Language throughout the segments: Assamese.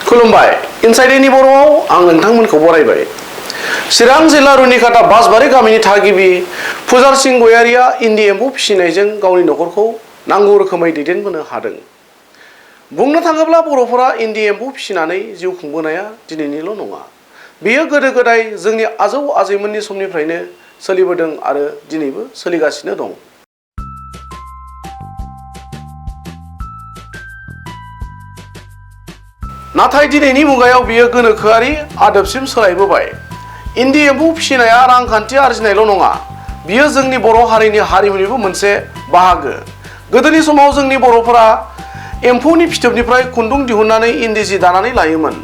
खुलुमबाय इनसाइडनि बर'आव आं नोंथांमोनखौ बरायबाय। चिरां जिल्ला रुनिखाता बासबारि गामिनि थागिबि फुजार सिं गयारिया इन्दि एम्फौ फिसिनायजों गावनि नखरखौ नांगौ रोखोमै दैदेनबोनो हादों। बुंनो थाङोब्ला बर'फोरा इन्दि एम्फौ फिसिनानै जिउ खुंबोनाया दिनैनिल' नङा। बेयो गोदो गोदाय जोंनि आजौ आजैमोननि समनिफ्रायनो सोलिबोदों आरो दिनैबो सोलिगासिनो दं। नाथाय दिनैनि मुगायाव बियो गोनोखोआरि आदबसिम सोलायबोबाय। इन्दि एम्फौ फिसिनाया रांखान्थि आरजिनायल' नङा, बियो जोंनि बर' हारिनि हारिमुनिबो मोनसे बाहागो। गोदोनि समाव जोंनि बर'फोरा एम्फौनि फिथोबनिफ्राय खुन्दुं दिहुननानै इन्दि जि दानानै लायोमोन।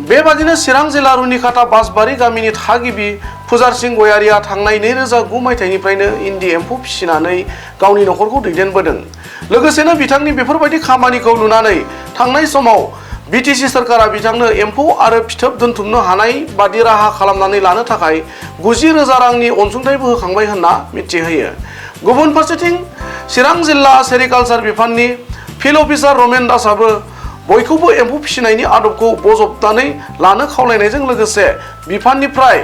बेबादिनो चिरां जिल्ला रुनिखाता बासबारि गामिनि थागिबि फुजार सिं गयारिया थांनाय 2009 मायथाइनिफ्रायनो इन्दि एम्फौ फिसिनानै गावनि नखरखौ दैदेनबोदों। लोगोसेनो बिथांनि बेफोरबायदि खामानिखौ नुनानै थांनाय समाव बिटिसि सरकारा बिथांनो एम्फौ आरो फिथोब दोनथुमनो हानाय बादि राहा खालामनानै लानो थाखाय 90,000 रांनि अनसुंथाइबो होखांबाय होनना मिथिहोयो। गुबुन फारसेथिं चिरां जिल्ला सेरिकालचार बिफाननि फिल्ड अफिसार रमेन दासआबो बयखौबो एम्फौ फिसिनायनि आदबखौ बजबनानै लानो खावलायनायजों लोगोसे बिफाननिफ्राय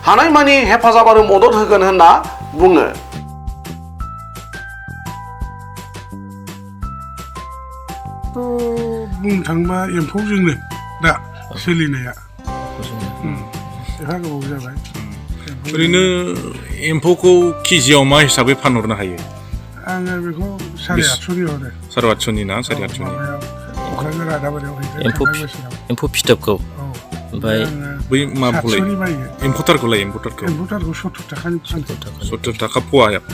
हानायमानि हेफाजाब आरो मदद होगोन होनना बुङो। बुंनो थाङोबा एम्फौजोंनो दा सोलिनाया एफा गोबाव जाबाय। ओरैनो एम्फौखौ केजियाव मा हिसाबै फानहरनो हायो? आङो बेखौ 850 हरो। 850 ना 850? क'क्राझार आदाबारियाव एम्फौ फिथोबखौ ओमफ्राय बै माखौलाय? 700 बायो। एम्फौथारखौलाय? एम्फौथारखौ 70 थाखानि फानो। 70 थाखा पवायाव?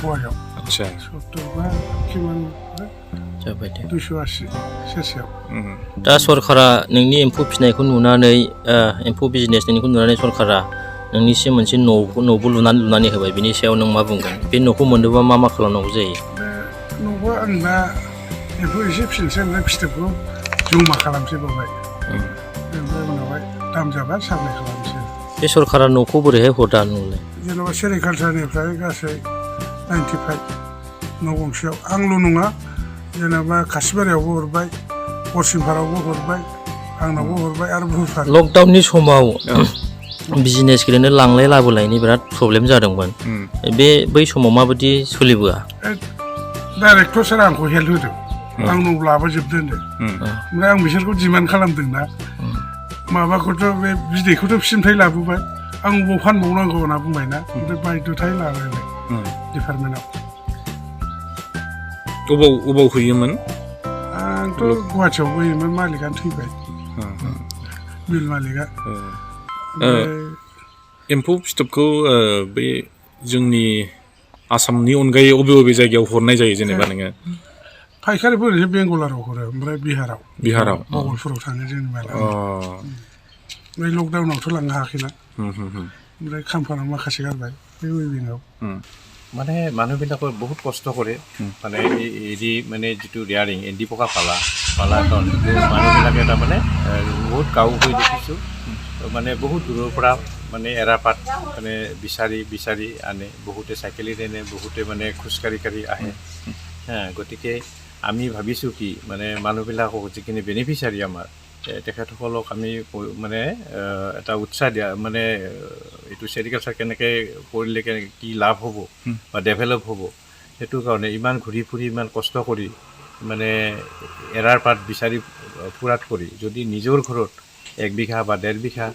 आच्छा 70 बा किमान 280 सेरसेयाव। दा सरकारा नोंनि एम्फौ फिसिनायखौ नुनानै एम्फौ बिजनेस नोंनिखौ नुनानै सरकारा नोंनिसिम मोनसे न'बो लुनानै होबाय। बिनि सायाव नों मा बुंगोन? बे न'खौ मोननोबा मा खालामनांगौ जायो? बे न'खौ आं दा एम्फौ एसे फिसिनोसै, ओमफ्राय फिथोबखौ जमा खालामसै बावहाय। ओमफ्राय उनावहाय दाम जाबा साप्लाय खालामसै। बे सरकारा न'खौ बोरैहाय हरदा नोंलाय? जेनेबा सेरिकालचारनिफ्राय गासै 95 न' गंसेयाव। आंल' नङा, जेनेबा खासिबारियावबो हरबाय, हरसिंफारावबो हरबाय, आंनावबो हरबाय आरो बुहुत। लकडाउननि समाव बिजनेस गेलेनो लांलाय लाबोलायनि बिराद प्रब्लेम जादोंमोन। बै समाव माबायदि सोलिबोआ? डाइरेक्टर सारा आंखौ हेल्प होदों। आंनाव लाबोजोबदो होनदों। ओमफ्राय आं बिसोरखौ डिमान्ड खालामदोंना, माबाखौथ' बे बिदैखौथ' बिसोरनिफ्राय लाबोबाय, आं बबाव फानबावनांगौ होनना बुंबायना, ओमफ्राय बायद'थाय लाबाय डिपार्टमेन्टआव। अबाव होयोमोन? आंथ' गुवाहाटियाव होयोमोन, मालिकआनो थैबाय, मिल मालिकआ। एम्फौ फिथोबखौ बे जोंनि आसामनि अनगायै बबे जायगायाव हरनाय जायो जेनेबा नोङो? फायखारिफोर एसे बेंगलाराव हरो, ओमफ्राय बिहाराव बगलफुराव थाङो जोंनि माला। ओमफ्राय लकडाउनावथ' लांनो हायाखैना, ओमफ्राय खाम्फानाव माखासे गारबाय बे उइभिङाव। মানে মানুহবিলাকৰ বহুত কষ্ট কৰে। মানে এৰি মানে যিটো ৰেয়াৰিং এণ্ডি পকা পালা কাৰণে মানুহবিলাকে তাৰমানে বহুত গাঁও হৈ দেখিছোঁ, মানে বহুত দূৰৰ পৰা মানে এৰাপাত মানে বিচাৰি আনে। বহুতে চাইকেলেৰে আনে, বহুতে মানে খোজকাঢ়ি আহে। গতিকে আমি ভাবিছোঁ কি, মানে মানুহবিলাকক যিখিনি বেনিফিচিয়াৰী আমাৰ, তেখেতসকলক আমি মানে এটা উৎসাহ দিয়া, মানে এইটো চেৰিকালচাৰ কেনেকৈ কৰিলে কি লাভ হ'ব বা ডেভেলপ হ'ব, সেইটো কাৰণে ইমান ঘূৰি ফুৰি ইমান কষ্ট কৰি মানে এৰাৰ পাত বিচাৰি ফুৰাত কৰি যদি নিজৰ ঘৰত 1 বিঘা বা 1.5 বিঘা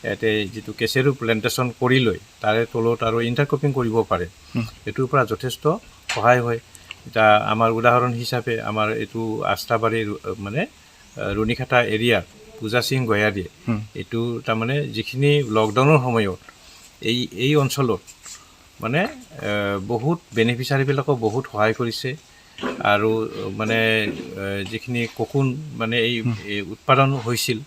ইয়াতে যিটো কেঁচেৰু প্লেণ্টেশ্যন কৰি লৈ তাৰে তলত আৰু ইণ্টাৰক্ৰপিং কৰিব পাৰে, সেইটোৰ পৰা যথেষ্ট সহায় হয়। এতিয়া আমাৰ উদাহৰণ হিচাপে আমাৰ এইটো আস্তাবাৰীৰ মানে ৰুনিখাতা এৰিয়াত পূজা সিং গয়াৰীয়ে এইটো তাৰমানে যিখিনি লকডাউনৰ সময়ত এই অঞ্চলত মানে বহুত বেনিফিচিয়াৰীবিলাকক বহুত সহায় কৰিছে। আৰু মানে যিখিনি কোকুন মানে এই উৎপাদন হৈছিল,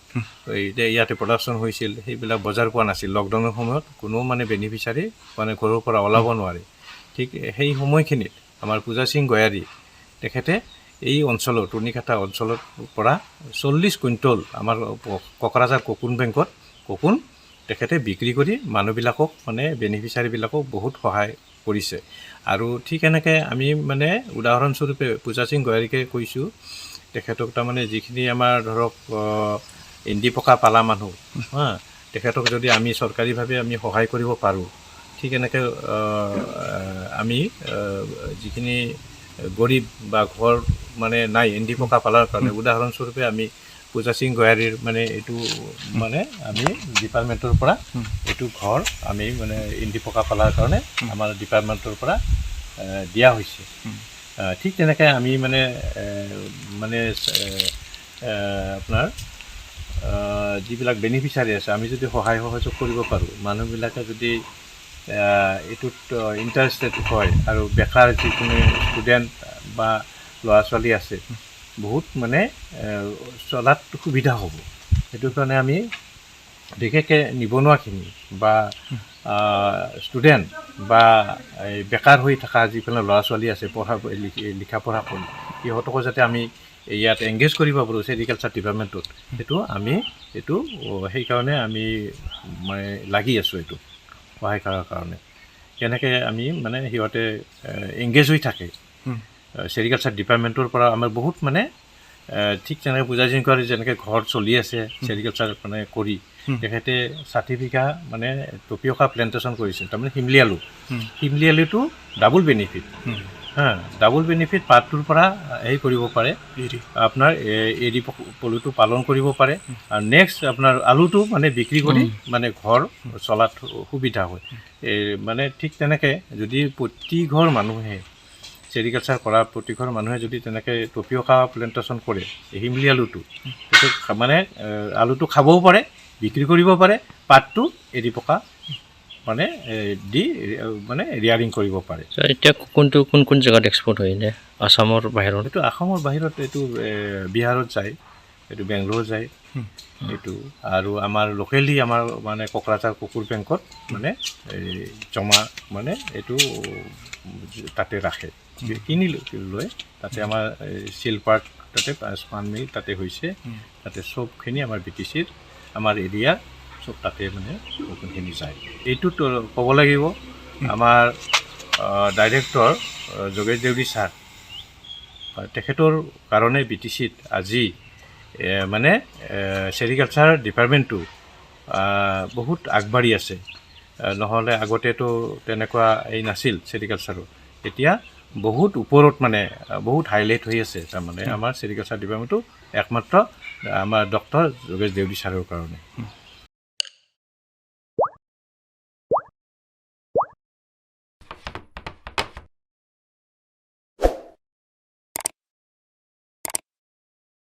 ইয়াতে প্ৰডাকশ্যন হৈছিল, সেইবিলাক বজাৰ পোৱা নাছিল লকডাউনৰ সময়ত। কোনো মানে বেনিফিচিয়াৰী মানে ঘৰৰ পৰা ওলাব নোৱাৰে। ঠিক সেই সময়খিনিত আমাৰ পূজা সিং গয়াৰী তেখেতে এই অঞ্চলত ৰুনিখাতা অঞ্চলৰ পৰা 40 কুইণ্টল আমাৰ কোকৰাঝাৰ কোকুন বেংকত কোকুন তেখেতে বিক্ৰী কৰি মানুহবিলাকক মানে বেনিফিচিয়াৰীবিলাকক বহুত সহায় কৰিছে। আৰু ঠিক এনেকৈ আমি মানে উদাহৰণস্বৰূপে পূজা সিং গয়াৰীকে কৈছোঁ, তেখেতক তাৰমানে যিখিনি আমাৰ ধৰক এণ্ডি পকা পালা মানুহ হা তেখেতক যদি আমি চৰকাৰীভাৱে আমি সহায় কৰিব পাৰোঁ ঠিক এনেকৈ আমি যিখিনি গৰীব বা ঘৰ মানে নাই এণ্ডি পকা পালাৰ কাৰণে উদাহৰণস্বৰূপে আমি পূজা সিং গোহাৰীৰ মানে এইটো মানে আমি ডিপাৰ্টমেণ্টৰ পৰা এইটো ঘৰ আমি মানে এণ্ডি পকা পালাৰ কাৰণে আমাৰ ডিপাৰ্টমেণ্টৰ পৰা দিয়া হৈছে ঠিক তেনেকৈ আমি মানে মানে আপোনাৰ যিবিলাক বেনিফিচিয়াৰী আছে আমি যদি সহায় সহযোগ কৰিব পাৰোঁ মানুহবিলাকে যদি এইটোত ইণ্টাৰেষ্টেড হয় আৰু বেকাৰ যিকোনো ষ্টুডেণ্ট বা ল'ৰা ছোৱালী আছে বহুত মানে চলাত সুবিধা হ'ব সেইটো কাৰণে আমি বিশেষকৈ নিবনুৱাখিনি বা ষ্টুডেণ্ট বা বেকাৰ হৈ থকা যিবিলাক ল'ৰা ছোৱালী আছে লিখা পঢ়া কৰি সিহঁতকো যাতে আমি ইয়াত এংগেজ কৰিব পাৰোঁ ছেৰিকালচাৰ ডিপাৰ্টমেণ্টত এইটো সেইকাৰণে আমি মানে লাগি আছোঁ এইটো সহায় কৰাৰ কাৰণে কেনেকৈ আমি মানে সিহঁতে এংগেজ হৈ থাকে ছেৰিকালচাৰ ডিপাৰ্টমেণ্টৰ পৰা আমাৰ বহুত মানে ঠিক তেনেকৈ পূজা জিংকাৰী যেনেকৈ ঘৰ চলি আছে ছেৰিকালচাৰ মানে কৰি তেখেতে 60 বিঘা মানে টপিঅকা প্লেণ্টেশ্যন কৰিছে তাৰমানে শিমলি আলুটো ডাবল বেনিফিট ডাবল বেনিফিট পাতটোৰ পৰা হেৰি কৰিব পাৰে আপোনাৰ এৰি পলুটো পালন কৰিব পাৰে আৰু নেক্সট আপোনাৰ আলুটো মানে বিক্ৰী কৰি মানে ঘৰ চলাত সুবিধা হয় মানে ঠিক তেনেকৈ যদি প্ৰতি ঘৰ মানুহে ছেৰিকালচাৰ কৰা প্ৰতি ঘৰ মানুহে যদি তেনেকৈ টপিঅকা প্লেণ্টেশ্যন কৰে শিমলি আলুটো সেইটো মানে আলুটো খাবও পাৰে বিক্ৰী কৰিব পাৰে পাতটো এৰি পকা মানে দি মানে ৰিয়াৰিং কৰিব পাৰে এতিয়া কোন জেগাত এক্সপৰ্ট হয় এনে আসামৰ বাহিৰত এইটো অসমৰ বাহিৰত এইটো বিহাৰত যায় এইটো বেংগলোৰ যায় এইটো আৰু আমাৰ লোকেলি আমাৰ মানে কোকৰাঝাৰ কুকুৰ বেংকত মানে জমা মানে এইটো তাতে ৰাখে কিনি লৈ তাতে আমাৰ চিল পাৰ্ক তাতে স্পান মিল তাতে হৈছে তাতে চবখিনি আমাৰ BTCৰ আমাৰ এৰিয়াৰ চব তাতে মানে সকলোখিনি যায় এইটোত ক'ব লাগিব আমাৰ ডাইৰেক্টৰ যোগেশ দেউৰী ছাৰ তেখেতৰ কাৰণে BTCত আজি মানে ছেৰিকালচাৰ ডিপাৰ্টমেণ্টটো বহুত আগবাঢ়ি আছে নহ'লে আগতেতো তেনেকুৱা এই নাছিল ছেৰিকালচাৰৰ এতিয়া বহুত ওপৰত মানে বহুত হাইলাইট হৈ আছে তাৰমানে আমাৰ ছেৰিকালচাৰ ডিপাৰ্টমেণ্টটো একমাত্ৰ আমাৰ ডক্টৰ যোগেশ দেউৰী ছাৰৰ কাৰণে